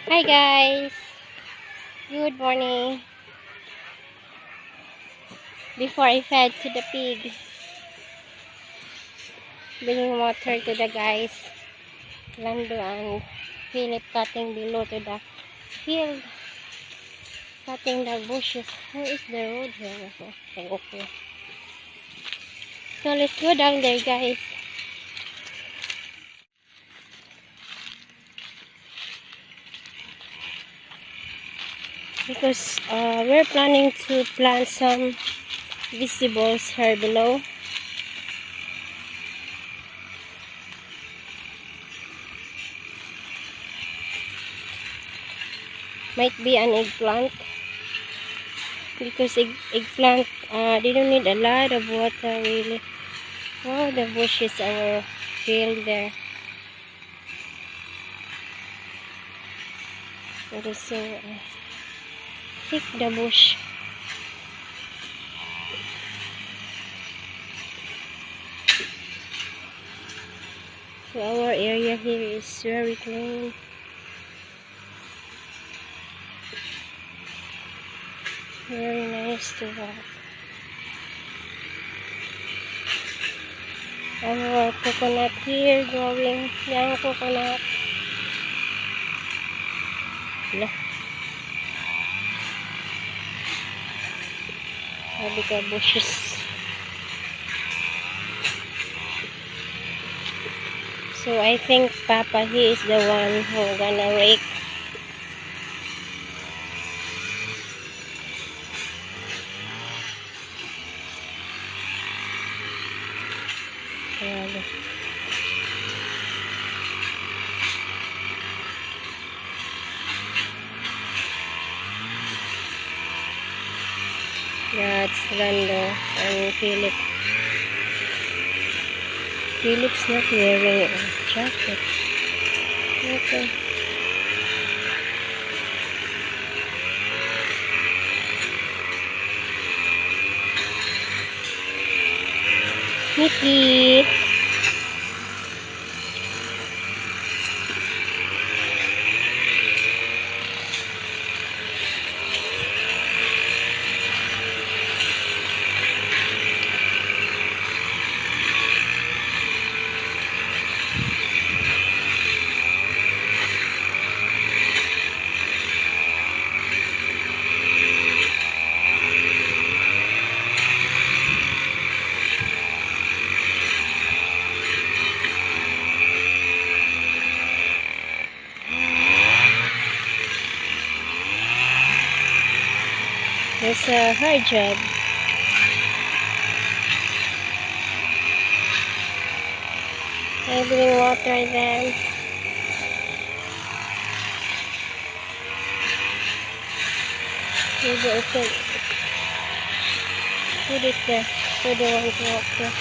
Hi guys, good morning. Before I fed to the pig, bringing water to the guys, Lando and Philip cutting below to the field, cutting the bushes. Where is the road here? Okay. So let's go down there guys. Because we're planning to plant some vegetables here below. Might be an eggplant. Because eggplant, they don't need a lot of water really. Oh, the bushes are filled there. It is so thick, the bush. So our area here is very clean. Very nice to walk. Our coconut here growing, young coconut. Look. Bigger bushes. So I think Papa, he is the one who gonna rake. Yeah, it's Lando and Philip. Philip's not wearing a jacket. Okay. Mickey. It's a hard job. I bring water then. Maybe I can put it there so they won't walk there.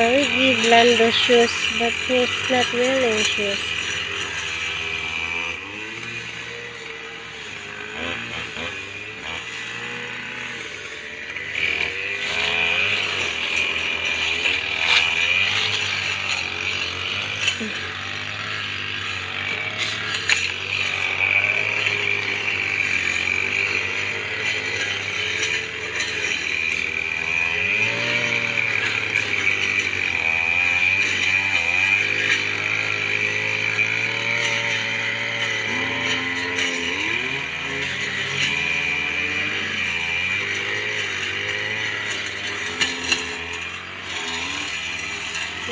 We give Lando shoes, but he's not wearing shoes.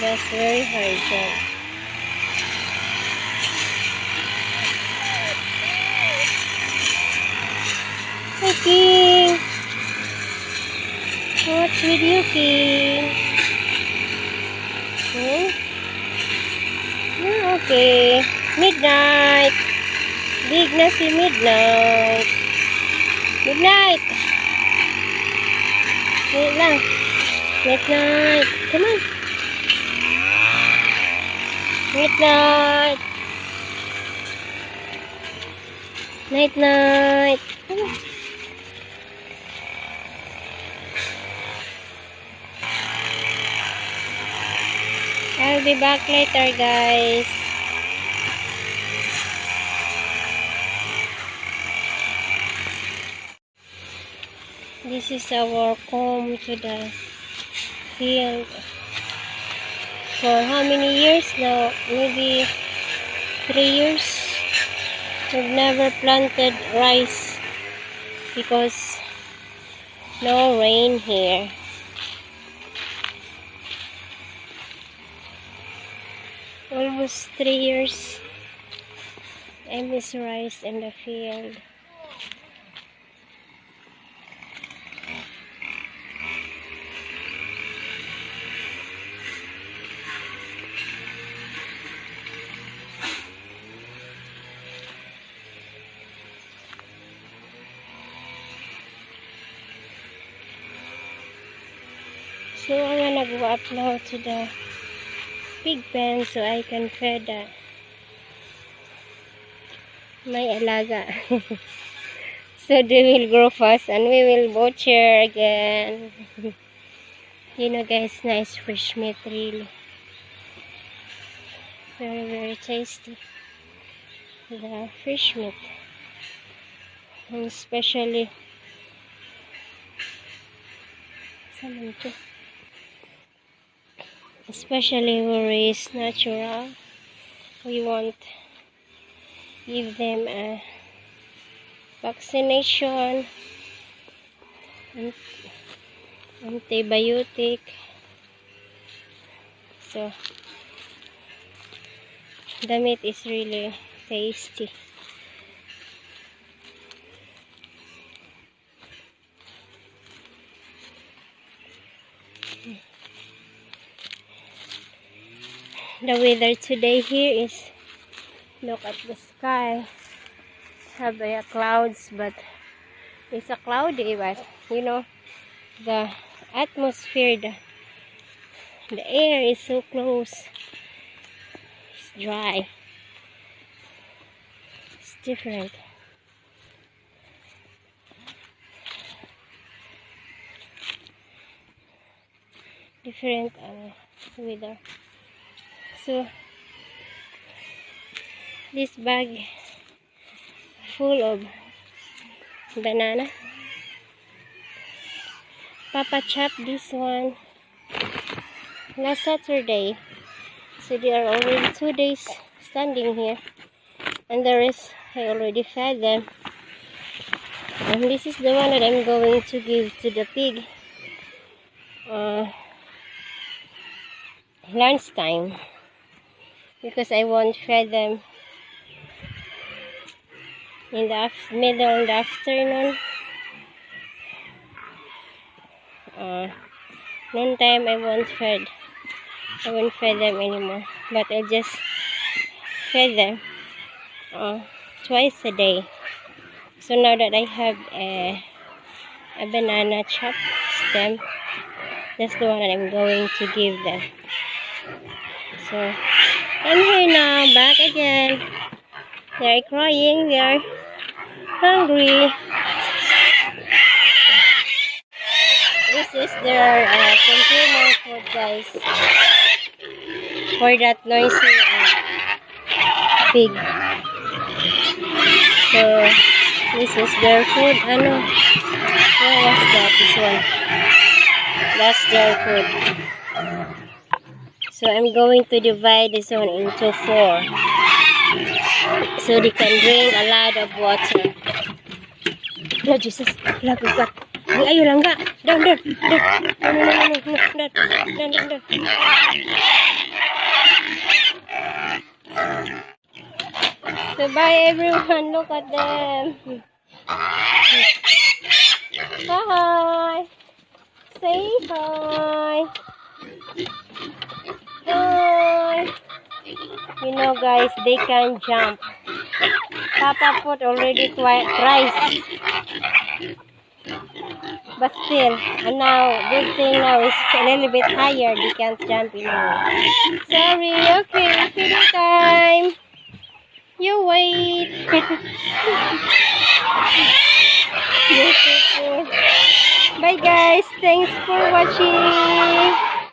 That's very hard job. Hi King! What's with you King? Okay. Midnight! Big na si Midnight! Midnight! Wait lang. Midnight! Come on! Night night. Night night. I'll be back later, guys. This is our home to the field. For how many years now? Maybe 3 years. We've never planted rice because no rain here. Almost 3 years. I miss rice in the field. So I'm gonna go up now to the pig pen so I can feed my alaga. So they will grow fast and we will butcher again. You know guys, nice fish meat, really. Very, very tasty. The fish meat. And especially where it's natural, we won't give them a vaccination, antibiotic. So the meat is really tasty. The weather today here is, look at the sky, have clouds, but it's a cloudy, but you know, the atmosphere, the air is so close, it's dry, it's different. Weather. So this bag full of banana. Papa chopped this one last Saturday, so they are already 2 days standing here, and the rest I already fed them. And this is the one that I'm going to give to the pig lunchtime, because I won't feed them in the middle of the afternoon. Noontime I won't feed them anymore, but I just feed them twice a day. So now that I have a banana chop stem, that's the one that I'm going to give them. So I'm here now, back again. They're crying, they're hungry. This is their container food, guys, for that noisy pig. So this is their food. Where was that? This one. That's their food. So I'm going to divide this one into 4, so they can drink a lot of water. Lord Jesus, Lord God. Ayo langga. Down. Down. So bye everyone, look at them. Hi. Say hi. Hi. You know guys, they can jump. Papa put already twice. But still, and now, good thing now is a little bit higher. They can't jump anymore. Sorry, okay. time. You wait. Beautiful. Bye guys. Thanks for watching.